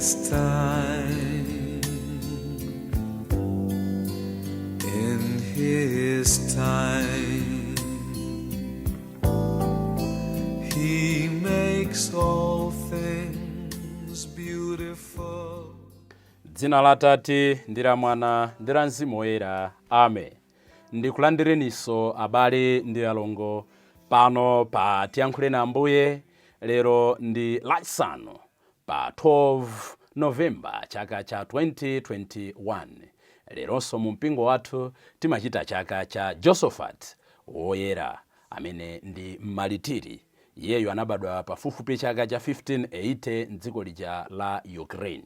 his time, in his time, he makes all things beautiful. Dzina la Tate ndi la Mwana ndi la Mzimu Woyera. Amen. Ndikulandireniso abale ndi alongo pano pa Tiyankhuleni Ambuye. Lero ndi lachisanu pa 12 Novemba chaka cha 2021. Leronso mu mpingo wathu timachita chaka cha Josephat Woyera amene ndi mmalitiri. Iyeyo anabadwa pafupifupi chaka cha 1580 m'dziko lija la Ukraine.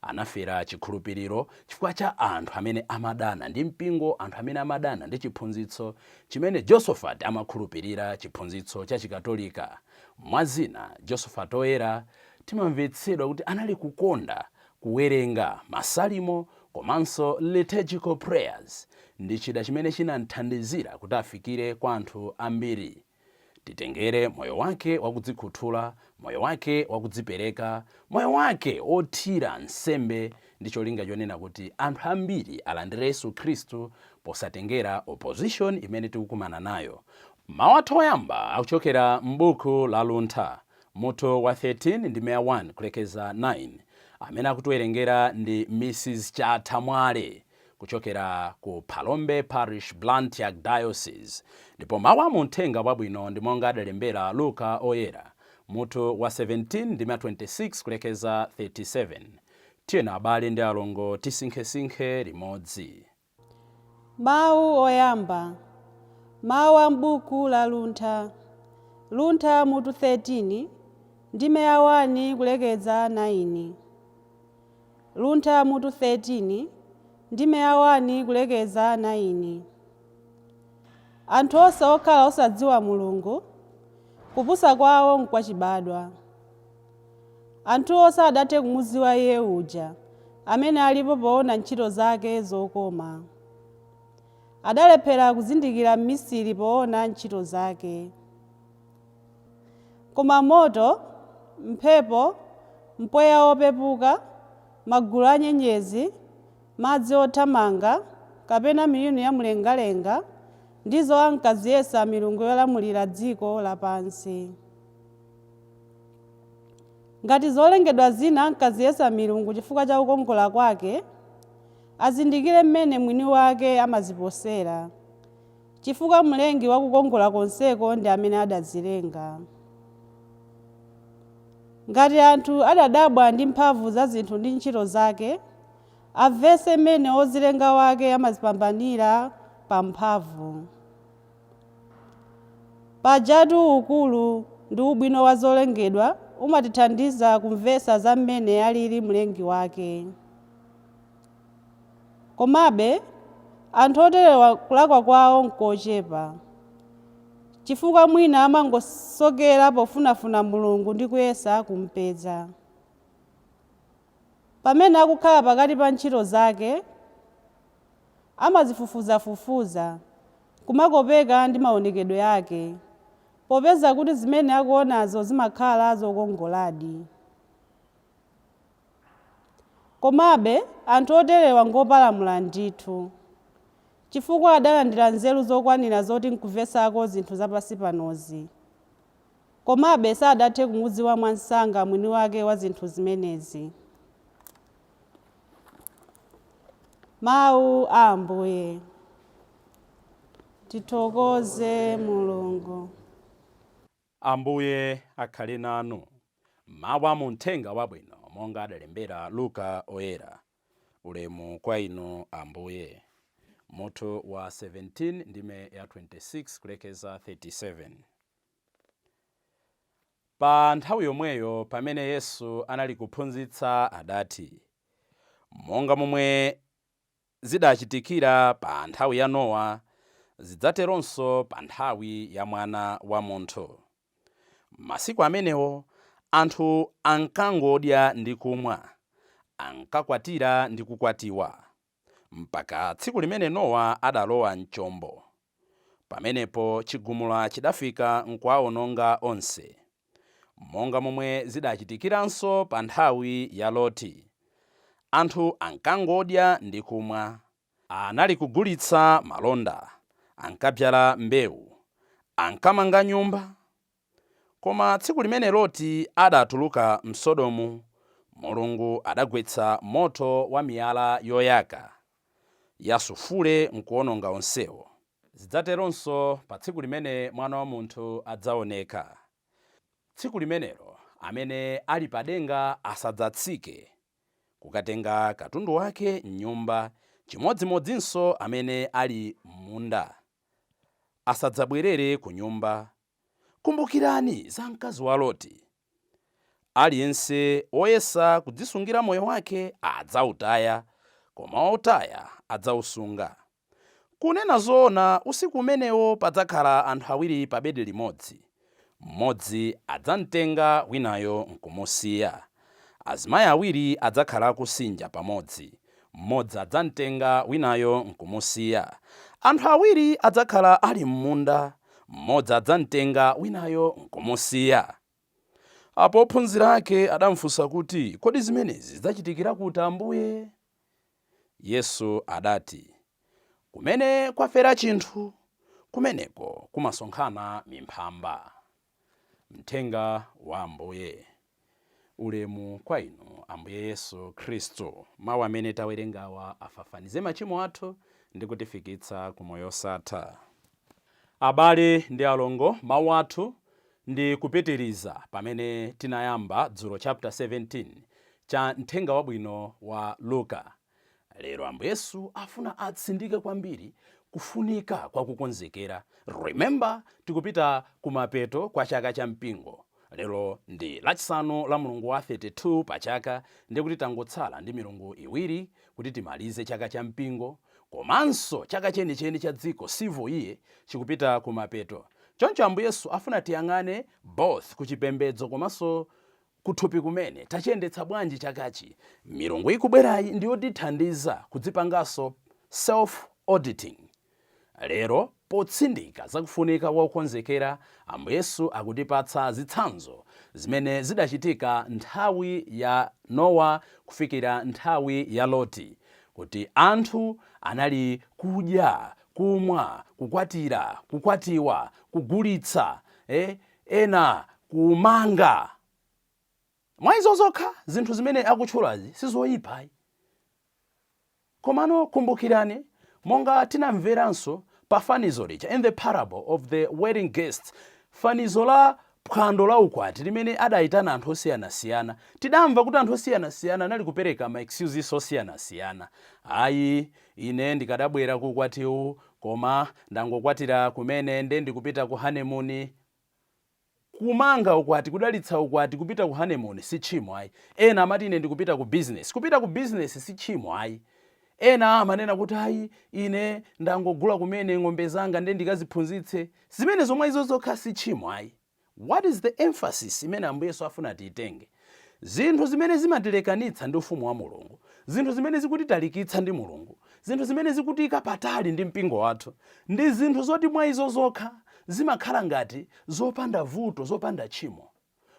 Anafera chikhulupiriro chifukwa cha anthu amene amadana ndi mpingo, anthu amene amadana ndi chiphunzitso chimene Josephat amakhulupirira, chiphunzitso cha chikatolika. Mwazina Josephat Woyera timamvetsedwa kuti anali kukonda kuwerenga masalimo komanso liturgical prayers, ndi chida chimene chinamthandizira kuti afikire kwa anthu ambiri. Titengere moyo wake wakudzikhuthula, moyo wake wakudzipereka, moyo wake othira nsembe ndi cholinga chonena kuti anthu ambiri alandire Yesu Khristu posatengera opposition imene tikukumana nayo. Mawu athu oyamba akuchokera m'buku la Luntha, mutu wa 13 ndi 1 kulekeza 9, amene akutiwerengera ndi Mrs. Chathamwale kuchokera ku Palombe Parish, Blantyre Diocese. Ndipo mawu a Uthenga Wabwino ndi monga adalembera Luka Oyera, mutu wa 17 ndi 26 kulekeza 37. Tiyena abale ndi alongo tisinkhesinkhe limodzi. Mawu oyamba. Mawu a m'buku la Luntha. Luntha mutu 13 ndi 1 kulekeza 9. Luntha mutu 13 ndi 1 kulekeza 9. Anthu onse okhala osadziwa Mulungu, kupusa kwawo n'kwachibadwa. Anthu onse adathe kumudziwa Iye uja amene alipo poona ntchito zake zokoma. Adalephera kuzindikira m'misiri poona ntchito zake. Koma moto, mphepo, mpweya wopepuka, magulu a nyenyezi, madzi othamanga, kapena milungu ya mlengalenga, ndizo ankaziyesa milungu yolamulira dziko lapansi. Ngati zolengedwa zina ankaziyesa milungu chifukwa cha kukongola kwake, azindikire mmene mwini wake amaziposera, chifukwa mlengi wa kukongola konseko ndi amene adazilenga. Ngati anthu adadabwa ndi mphamvu za zinthu ndi ntchito zake, amvese mmene ozilenga wake amazipambanira pa mphamvu. Pajatu ukulu ndi ubwino wa zolengedwa umatithandiza kumvesa za mmene alili mlengi wake. Komabe, anthu oterewa kulakwa kwawo nkochepa, chifukwa mwina amangosokera pofunafuna Mulungu ndi kuyesa kumpeza. Pamene akukhala pakati pa ntchito zake, amazifufuzafufuza, kumakopeka ndi maonekedwe yake, popeza kuti zimene akuonazo zimakhala zokongoladi. Komabe, anthu oterewa ngopalamula ndithu, chifukwa adalandira nzeru zokwanira zoti nkuvesako zinthu zapansi panozi. Komabe sadathe kumudziwa mwansanga mwini wake wa zinthu zimenezi. Mawu a Ambuye. Tithokoze Mulungu. Ambuye akhale nanu. Mawu a Uthenga Wabwino monga adalembera Luka Oyera. Ulemu kwa inu Ambuye. Mutu wa 17 ndime ya 26 kulekeza 37. Pa nthawi yomweyo pamene Yesu anali kuphunzitsa adati, monga momwe zidachitikira pa nthawi ya Nowa, zidzateronso pa nthawi ya Mwana wa Munthu. Masiku amenewo anthu ankangodya ndi kumwa, ankakwatira ndi kukwatiwa, mpaka tsiku limene Nowa adalowa mchombo. Pamenepo chigumula chidafika nkuwawononga onse. monga momwe zidachitikiranso pa nthawi ya Loti. Anthu ankangodya ndi kumwa, anali kugulitsa malonda, ankadzala mbewu, ankamanga nyumba. Koma tsiku limene Loti adatuluka m'Sodomu, Mulungu adagwetsa moto wa miyala yoyaka ya sufule nkuwononga onsewo. Zidzateronso pa tsiku limene Mwana wa Munthu adzaoneka. Tsiku limenelo amene ali padenga asadzatsike kukatenga katundu wake m'nyumba, chimodzimodzinso amene ali m'munda asadzabwerere ku nyumba. Kumbukirani za mkazi wa Loti. Aliyense oyesa kudzisungira moyo wake adzawutaya, koma wotaya adzawusunga. Kunena zoona, usiku umenewo padzakhala anthu awiri pa bedi limodzi. Mmodzi adzamtenga, winayo nkumusiya. Azimayi awiri adzakhala kusinja pamodzi. Mmodzi adzamtenga, winayo nkumusiya. Anthu awiri adzakhala ali m'munda. Mmodzi adzamtenga, winayo nkumusiya. Apo ophunzira ake adamufunsa kuti, kodi zimenezi zidzachitikira kuti Ambuye? Yesu adati, kumene kwafera chinthu, kumeneko kumasonkhana mimphamba. Mthenga wa Ambuye. Ulemu kwa inu Ambuye Yesu Khristu. Mawu amene tawerengawa afafanize machimo athu ndi kutifikitsa ku moyo osatha. Abale ndi alongo, mawu athu ndi kupitiriza pamene tinayamba dzulo chapter 17 cha mthenga wabwino wa Luka. Lero Ambuye Yesu afuna atsindike kwambiri kufunika kwa kukonzekera. Remember, tikupita kumapeto kwa chaka cha mpingo. Lero ndi lachisanu la mulungu wa 32 pa chaka, ndi kuti tangotsala ndi milungu iwiri kuti timalize chaka cha mpingo, komanso chaka chenicheni cha dziko civil year chikupita kumapeto. Choncho Ambuye Yesu afuna tiyang'ane both kuchipembedzo komanso kuthupi kumene tachiyendetsa bwanji chakachi. Milungu ikubwerayi ndiyotithandiza kudzipanganso self auditing. Lero potsindika zakufunika kwa kukonzekera, Ambuye Yesu akutipatsa zitsanzo zimene zidachitika nthawi ya Nowa kufikira nthawi ya Loti, kuti anthu anali kudya, kumwa, kukwatira, kukwatiwa, kugulitsa, ena kumanga. Mwa izo zokha zinthu zimene akutchulazi sizoyipa. Komano kumbukirani, monga tinamveranso pa fanizo lija in the parable of the wedding guests, fanizo la phwando la ukwati limene adayitana anthu osiyanasiyana, tidamva kuti anthu osiyanasiyana anali kupereka ma excuses osiyanasiyana. Ayi, ine ndikadabwera ku ukwatiwu, koma ndangokwatira kumene nde ndikupita ku honeymoon. Kumanga ukwati, kudalitsa ukwati, kupita ku honeymoon si tchimo ayi. Ena amati ine ndikupita ku business. Kupita ku business si tchimo ayi. Ena amanena kuti ayi, ine ndangogula kumene ng'ombe zanga nde ndikaziphunzitse. Zimene zomwe izo zokha si tchimo ayi. What is the emphasis imene Ambuye Yesu afuna tiyitenge? Zinthu zimene zimatilekanitsa ndi ufumu wa Mulungu, zinthu zimene zikutitalikitsa ndi Mulungu, zinthu zimene zikutika patali ndi mpingo wathu, ndi zinthu zoti mwa izo zokha zimakhala ngati zopanda vuto, zopanda tchimo.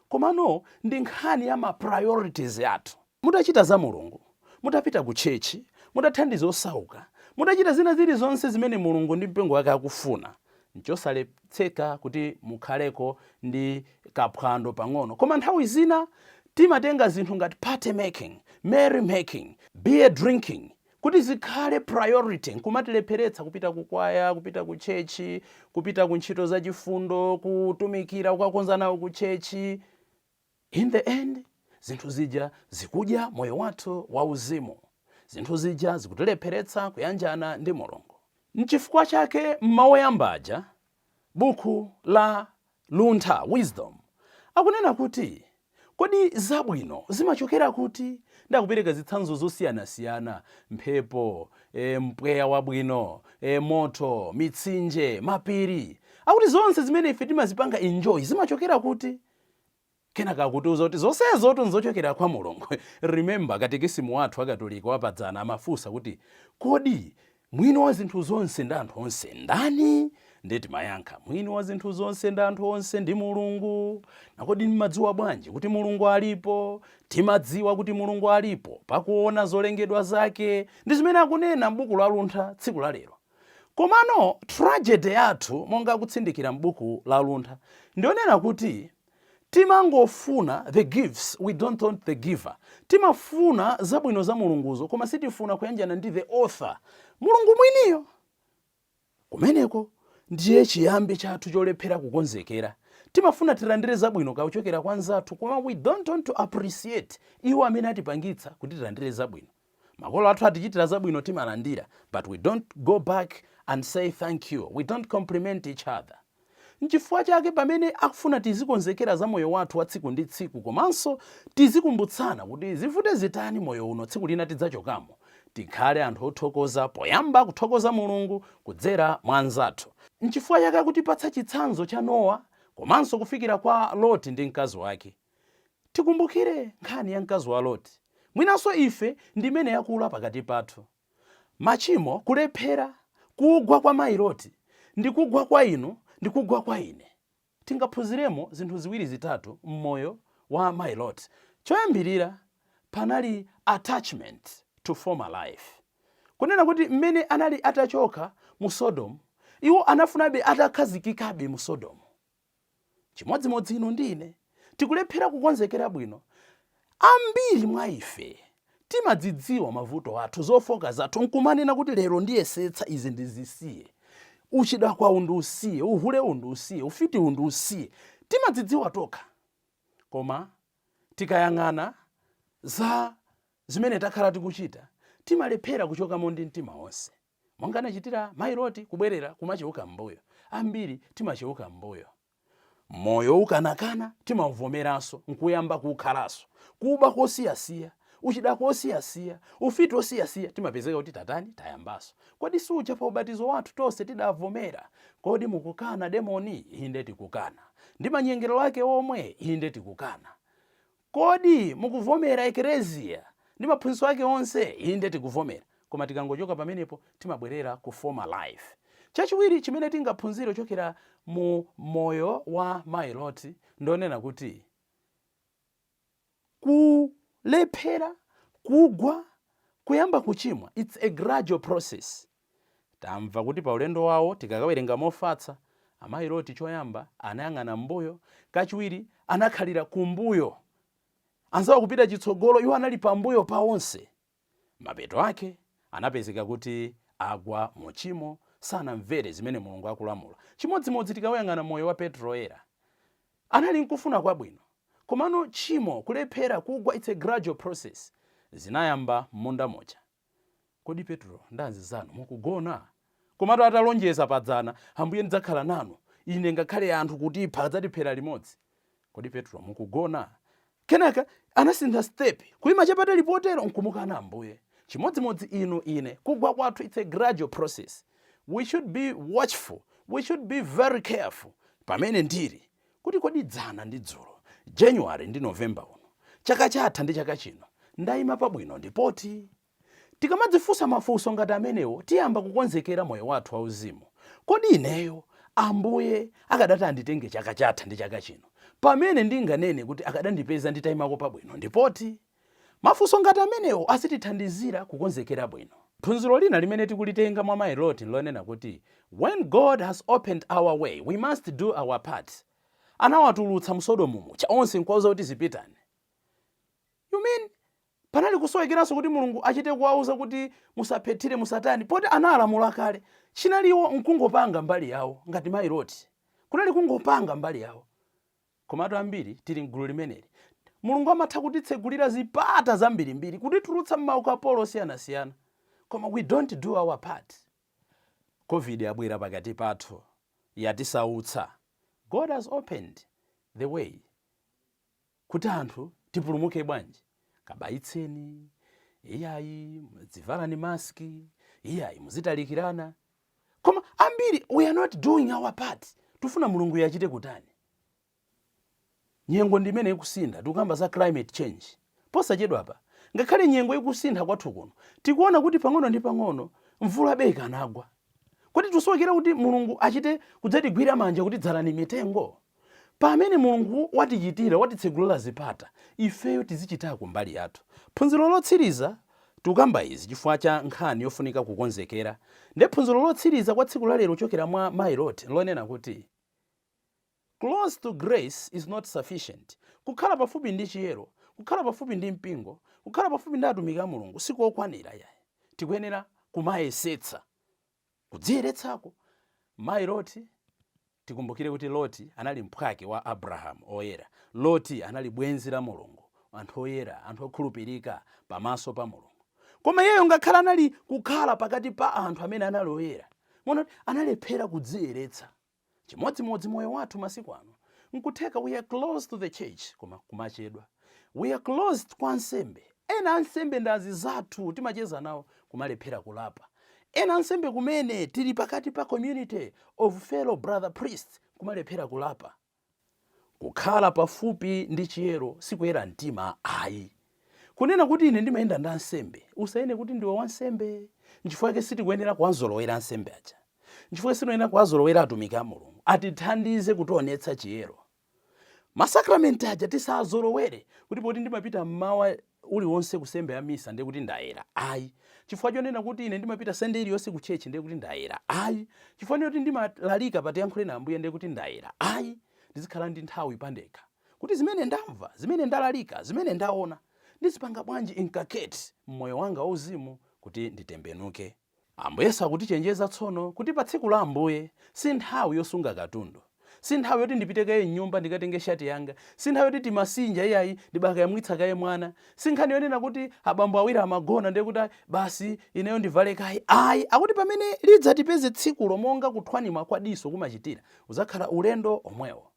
Komano ndi nkhani ya ma priorities athu. Mutachita za Mulungu, mutapita ku chechi, mutathandiza osauka, mutachita zina zilizonse zimene Mulungu ndi mpingo wake akufuna, nchosaletseka kuti mukhaleko ndi kaphwando pang'ono. Koma nthawi zina timatenga zinthu ngati party making, merry making, beer drinking kuti zikhale priority, nkumatilepheretsa kupita kukwaya, kupita ku chechi, kupita ku ntchito za chifundo, kutumikira kukakonza nawo ku chechi. In the end, zinthu zija zikudya moyo wathu wauzimu. Zinthu zija zikutilepheretsa kuyanjana ndi Mulungu. N'chifukwa chake m'mawoyambaja, buku la Luntha, Wisdom, akunena kuti kodi zabwino zimachokera kuti? Ndakupereka zitsanzo zosiyanasiyana: mphepo, mpweya wabwino, moto, mitsinje, mapiri. Akuti zonse zimene ife timazipanga enjoy zimachokera kuti? Kenaka kutiuza kuti zonsezo nzochokera kwa Mulungu. Remember, katekisimu wathu akatolika wapadzana amafunsa kuti kodi mwini wa zinthu zonse ndi anthu onse ndani? ndeti mayankha mwini wa zinthu zonse ndi anthu onse ndi mulungu. Nakodi mmadziwa bwanji kuti mulungu alipo? Timadziwa kuti mulungu alipo pakuona zolengedwa zake, ndi zimene akunena m'buku la Luntha tsiku la lero. Komano tragedy yathu monga kutsindikira m'buku la Luntha ndionena kuti timangofuna the gifts, we don't want the giver. Timafuna zabwino za mulunguzo koma sitifuna kuyanjana ndi the author, mulungu mwiniyo. Kumeneko ndiye chiyambi chathu cholephera kukonzekera. Timafuna tilandire zabwino kuchokera kwa nzathu koma we don't want to appreciate iwo amene atipangitsa kuti tilandire zabwino. Makolo athu atichitira zabwino timalandira, but we don't go back and say thank you. We don't compliment each other. Nchifukwa chake pamene akufuna tizikonzekera za moyo wathu wa tsiku ndi tsiku komanso tizikumbutsana kuti zivute zitani moyo uno tsiku lina tidzachokamo, tikhale anthu othokoza, poyamba kuthokoza mulungu kudzera mwa anzathu. Nchifukwa chake akutipatsa chitsanzo cha Nowa komanso kufikira kwa Loti ndi mkazi wake. Tikumbukire nkhani ya mkazi wa Loti. Mwinanso ife ndimene yakula pakati pathu. Machimo, kulephera, kugwa kwa mayi Loti ndi kugwa kwa inu ndi kugwa kwa ine. Tingaphunziremo zinthu ziwiri zitatu mmoyo wa mayi Loti. Choyambirira panali attachment to former life. Kunena kuti mmene anali atachoka mu Sodomu, iwo anafunabe atakhazikikabe mu Sodomu. Chimodzimodzi inu ndine tikulephera kukonzekera bwino. Ambiri mwa ife timadzidziwa mavuto athu, zofoka zathu, nkumanena kuti lero ndiyesetsa izi ndizisiye, uchida kwa undu usiye, uhule undu usiye, ufiti undu usiye. Timadzidziwa tokha. Koma tikayang'ana za zimene takhala tikuchita, timalephera kuchokamo ndi mtima wonse. Monga anachitira mayi Loti kubwerera kumacheuka m'mbuyo. Ambiri timacheuka m'mbuyo. Moyo ukanakana timavomeranso nkuyamba kukhalaso. Kuba kosiyasiya, uchida kosiyasiya, ufiti osiyasiya, timapezeka kuti tatani tayambaso. Kodi suja pa ubatizo wathu tonse tidavomera? Kodi mukukana demoni? Inde tikukana. Ndi manyengero ake omwe? Inde tikukana. Kodi mukuvomera ekereziya ndi maphunzitso ake onse? Inde tikuvomera. Koma tikangochoka pamenepo timabwerera ku former life. Chachiwiri chimene tingaphunzire chokera mu moyo wa mayi Loti ndonena kuti kulephera, kugwa, kuyamba kuchimwa, it's a gradual process. Tamva kuti pa ulendo wawo tikakawerenga mofatsa, amayi Loti choyamba anayang'ana mbuyo, kachiwiri anakhalira kumbuyo. Anzawa kupita chitsogolo, iwo anali pambuyo pa onse. Mapeto ake anapezeka kuti agwa muchimo, sanamvere zimene mulungu akulamula. Chimodzimodzi tikawayang'ana moyo wa Petro era. Anali nkufuna kwabwino. Komano chimo, kulephera, kugwa, it's a gradual process. Zinayamba munda moja. Kodi Petro ndanzi zanu mukugona? Komatu atalonjeza padzana, Ambuye ndidzakhala nanu, ine ngakhale anthu kutipha adzatiphera limodzi. Kodi Petro mukugona? Kenaka anasintha step, kuyima chapatali potero nkumukana Ambuye. Chimodzimodzi inu ine, kugwa kwathu it's a gradual process. We should be watchful. We should be very careful. Pamene ndiri kuti kodi dzana ndi dzulo, January ndi November uno, chaka chatha ndi chaka chino, ndayima pabwino ndipoti? Tikamadzifunsa mafunso ngati amenewo, tiyamba kukonzekera moyo wathu wauzimu. Kodi ineyo Ambuye akadati anditenge chaka chatha ndi chaka chino, pamene ndinganene kuti akadandipeza nditayimako pabwino ndipoti? Mafunso ngati amenewo asitithandizira kukonzekera bwino. Phunziro lina limene tikulitenga mwa mayi Loti lonena kuti when God has opened our way, we must do our part. Anawatulutsa mu Sodomu cha onse nkwauza kuti zipitani. You mean panali kusowekeranso kuti mulungu achite kuwauza kuti musaphethire musatani, poti analamula kale. Chinaliwo nkungopanga mbali yawo ngati mayi Loti. Kunali kungopanga mbali yawo. Komatu ambiri tili mgulu limeneli. Mulungu amatha kutitsegulira zipata zambirimbiri kutitulutsa m'maukapolo osiyanasiyana. Koma we don't do our part. COVID yabwera pakati pathu yatisautsa. God has opened the way kuti anthu tipulumuke bwanji. Kabayitseni, iyayi muzivalani maski, iyayi muzitalikirana. Koma ambiri we are not doing our part. Tufuna mulungu yachite kutani? Nyengo ndimene ikusintha, tikukamba za climate change. Posachedwa apa, ngakhale nyengo ikusintha kwathu kuno, tikuona kuti pang'ono ndi pang'ono mvula beka anagwa. Kodi tusokera kuti mulungu achite kudzatigwira manja kuti dzalani mitengo? Pamene mulungu watichitira, watitsegulira zipata, ifeyo tizichitako mbali yathu. Phunziro lotsiriza tukamba izi chifukwa cha nkhani yofunika kukonzekera. Ndi phunziro lotsiriza kwa tsiku la lero chokera mwa Mayilote lonena kuti close to grace is not sufficient. Kukhala pafupi ndi chiyero, kukhala pafupi ndi mpingo, kukhala pafupi ndi atumiki a mulungu sikokwanira yayi. Tikuyenera kumayesetsa kudziyeretsako. Mayilote tikumbukire kuti Loti anali mphwake wa Abrahamu oyera. Loti anali bwenzi la mulungu, anthu oyera, anthu okhulupirika pamaso pa mulungu. Koma iyeyo ngakhala anali kukhala pakati pa anthu amene anali oyera, mona analephera kudziyeretsa. Chimodzimodzi moyo wathu masiku ano nkutheka we are close to the church koma kumachedwa. We are close kwa ansembe. Ena ansembe ndazi zathu timacheza nawo kumalephera kulapa. Ena ansembe kumene tili pakati pa community of fellow brother priests kumalephera kulapa. Kukhala pafupi ndi chiyero sikuyera mtima ayi. Kunena kuti ine ndimayenda ndi ansembe, usayene kuti ndiwe wansembe. Nchifukwa chake sitikuyenera kuwazolowera ansembe aja. Nchifukwa sitikuyenera kuwazolowera atumiki a mulungu. Atithandize kutionetsa chiyero. Masakramenti aja tisazolowere kuti poti ndimapita mmawa uliwonse kusembe ya misa ndiye kuti ndayera. Ayi. Chifukwa chonena kuti ine ndimapita Sunday iliyonse ku church ndiye kuti ndayera. Ayi. Chifukwa kuti ndimalalika pa Tiyankhuleni Ambuye ndiye kuti ndayera. Ayi. Ndizikhala ndi nthawi pandekha kuti zimene ndamva, zimene ndalalika, zimene ndaona ndizipanga bwanji inkaketi mmoyo wanga wauzimu kuti nditembenuke. Ambuye sakutichenjeza tsono kuti pa tsiku la Ambuye si nthawi yosunga katundu, si nthawi yoti ndipite kaye nyumba ndikatenge shati yanga, si nthawi yoti timasinja iyayi ndibaka yamwitsa kaye mwana, si nkhani yonena kuti abambo awiri amagona ndiye kuti basi ineyo ndivale kaye. Ayi, akuti pamene lidzatipeze tsikulo monga kuthwanima kwa diso kumachitira uzakhala ulendo omwewo.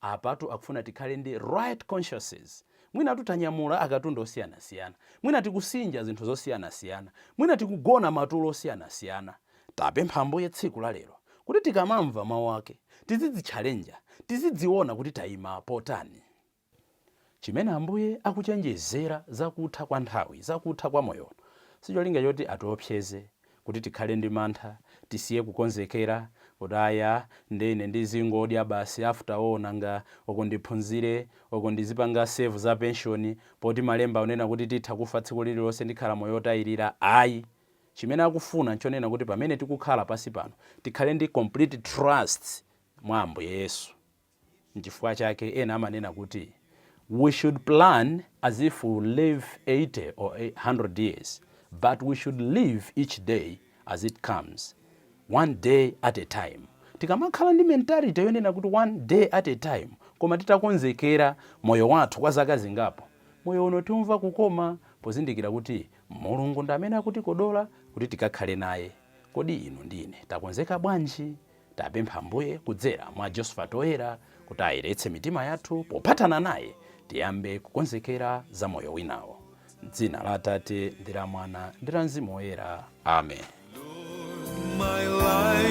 Apatu akufuna tikhale ndi right consciences. Mwina tutanyamula akatundu osiyana-siyana, mwina tikusinja zinthu zosiyana-siyana, mwina tikugona matulo osiyana-siyana. Tapempha Ambuye tsiku la lero kuti tikamamva mawu ake tizidzitchalenja, tizidziona kuti tayima potani. Chimene Ambuye akuchenjezera zakutha kwa nthawi, zakutha kwa moyo, sicholinga choti atiopseze kuti tikhale ndi mantha, tisiye kukonzekera kuti aya ndine ndizingodya basi after all nanga okundiphunzire okundizipanga save za pension poti malemba unena kuti titha kufa tsiku lililonse ndikhala moyo otayirira. Ayi, chimene akufuna nchonena kuti pamene tikukhala pasi pano tikhale ndi complete trust mwa Ambuye Yesu. Nchifukwa chake ena amanena kuti we should plan as if we live 80 or 100 years, but we should live each day as it comes, one day at a time. Tikamakhala ndi mentality yonena kuti one day at a time, koma titakonzekera moyo wathu kwa zaka zingapo, moyo uno tumva kukoma pozindikira kuti mulungu ndi amene akutikodola kuti tikakhale naye. Kodi inu ndine takonzeka bwanji? Tapempha Ambuye kudzera mwa Josephat oyera kuti ayeretse mitima yathu popatana naye tiyambe kukonzekera za moyo winawo. M'dzina la Atate ndi la Mwana ndi la Mzimu Woyera. Amen. My life